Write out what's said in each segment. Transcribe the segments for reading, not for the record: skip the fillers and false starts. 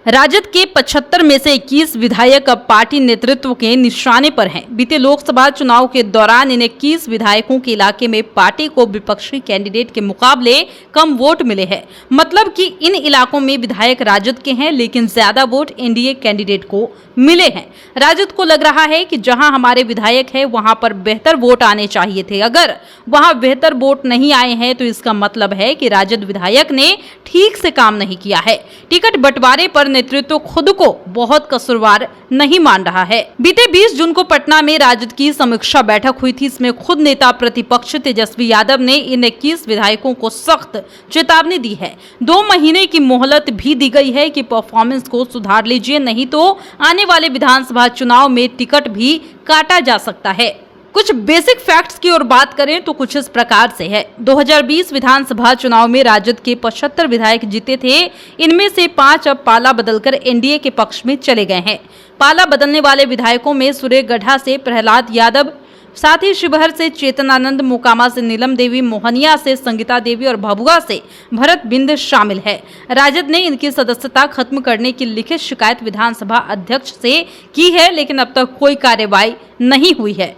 राजद के 75 में से 21 विधायक अब पार्टी नेतृत्व के निशाने पर हैं। बीते लोकसभा चुनाव के दौरान इन 21 विधायकों के इलाके में पार्टी को विपक्षी कैंडिडेट के मुकाबले कम वोट मिले हैं। मतलब कि इन इलाकों में विधायक राजद के हैं, लेकिन ज्यादा वोट एनडीए कैंडिडेट को मिले हैं। राजद को लग रहा है कि जहां हमारे विधायक है वहां पर बेहतर वोट आने चाहिए थे। अगर वहां बेहतर वोट नहीं आए हैं तो इसका मतलब है कि राजद विधायक ने ठीक से काम नहीं किया है। टिकट बंटवारे पर नेतृत्व खुद को बहुत कसूरवार नहीं मान रहा है। बीते 20 जून को पटना में राजद की समीक्षा बैठक हुई थी। इसमें खुद नेता प्रतिपक्ष तेजस्वी यादव ने इन 21 विधायकों को सख्त चेतावनी दी है। 2 महीने की मोहलत भी दी गई है कि परफॉर्मेंस को सुधार लीजिए, नहीं तो आने वाले विधानसभा चुनाव में टिकट भी काटा जा सकता है। कुछ बेसिक फैक्ट्स की ओर बात करें तो कुछ इस प्रकार से है। 2020 विधानसभा चुनाव में राजद के 75 विधायक जीते थे। इनमें से 5 अब पाला बदलकर एनडीए के पक्ष में चले गए हैं। पाला बदलने वाले विधायकों में सूर्यगढ़ा से प्रहलाद यादव, साथ ही शिवहर से चेतनानंद, मोकामा से नीलम देवी, मोहनिया से संगीता देवी और भभुआ से भरत बिंद शामिल है। राजद ने इनकी सदस्यता खत्म करने की लिखित शिकायत विधानसभा अध्यक्ष से की है, लेकिन अब तक कोई कार्रवाई नहीं हुई है।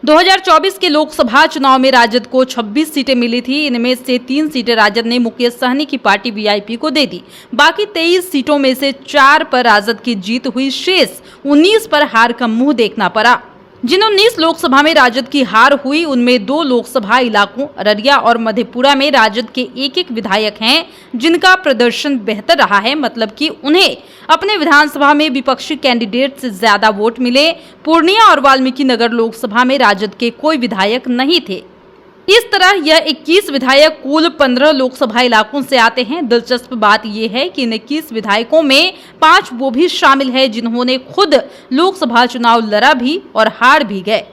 2024 के लोकसभा चुनाव में राजद को 26 सीटें मिली थी। इनमें से 3 सीटें राजद ने मुकेश सहनी की पार्टी वीआईपी को दे दी। बाकी 23 सीटों में से 4 पर राजद की जीत हुई, शेष 19 पर हार का मुंह देखना पड़ा। जिन 19 लोकसभा में राजद की हार हुई उनमें 2 लोकसभा इलाकों अररिया और मधेपुरा में राजद के एक विधायक हैं जिनका प्रदर्शन बेहतर रहा है। मतलब कि उन्हें अपने विधानसभा में विपक्षी कैंडिडेट से ज्यादा वोट मिले। पूर्णिया और वाल्मीकि नगर लोकसभा में राजद के कोई विधायक नहीं थे। इस तरह यह 21 विधायक कुल 15 लोकसभा इलाकों से आते हैं। दिलचस्प बात यह है कि इन 21 विधायकों में 5 वो भी शामिल है जिन्होंने खुद लोकसभा चुनाव लड़ा भी और हार भी गए।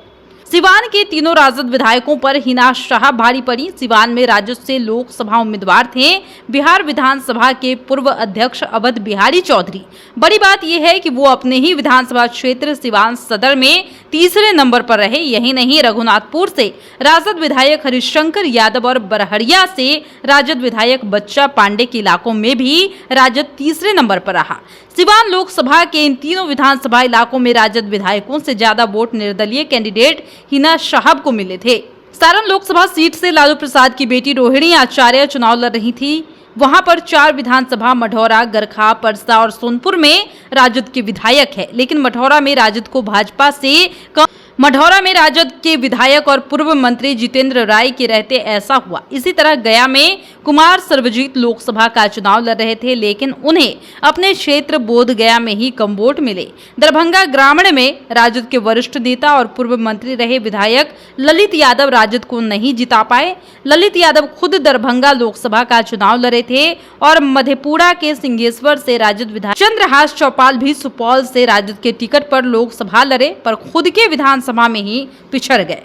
सिवान के तीनों राजद विधायकों पर हिना शाह भारी पड़ी। सिवान में राजद से लोकसभा उम्मीदवार थे बिहार विधानसभा के पूर्व अध्यक्ष अवध बिहारी चौधरी। बड़ी बात यह है कि वो अपने ही विधानसभा क्षेत्र सिवान सदर में तीसरे नंबर पर रहे। यही नहीं, रघुनाथपुर से राजद विधायक हरिशंकर यादव और बरहरिया से राजद विधायक बच्चा पांडे के इलाकों में भी राजद तीसरे नंबर पर रहा। सिवान लोकसभा के इन तीनों विधानसभा इलाकों में राजद विधायकों से ज्यादा वोट निर्दलीय कैंडिडेट हिना शाहब को मिले थे। सारण लोकसभा सीट से लालू प्रसाद की बेटी रोहिणी आचार्य चुनाव लड़ रही थी। वहां पर 4 विधानसभा मढ़ौरा, गरखा, परसा और सोनपुर में राजद के विधायक है, लेकिन मढ़ौरा में राजद को भाजपा से मढ़ौरा में राजद के विधायक और पूर्व मंत्री जितेंद्र राय के रहते ऐसा हुआ। इसी तरह गया में कुमार सर्वजीत लोकसभा का चुनाव लड़ रहे थे, लेकिन उन्हें अपने क्षेत्र बोध गया में ही कम वोट मिले। दरभंगा ग्रामीण में राजद के वरिष्ठ नेता और पूर्व मंत्री रहे विधायक ललित यादव राजद को नहीं जिता पाए। ललित यादव खुद दरभंगा लोकसभा का चुनाव लड़े थे और मधेपुरा के सिंहेश्वर से राजद विधायक चंद्रहास चौपाल भी सुपौल से राजद के टिकट पर लोकसभा लड़े, पर खुद के विधानसभा में ही पिछड़ गए।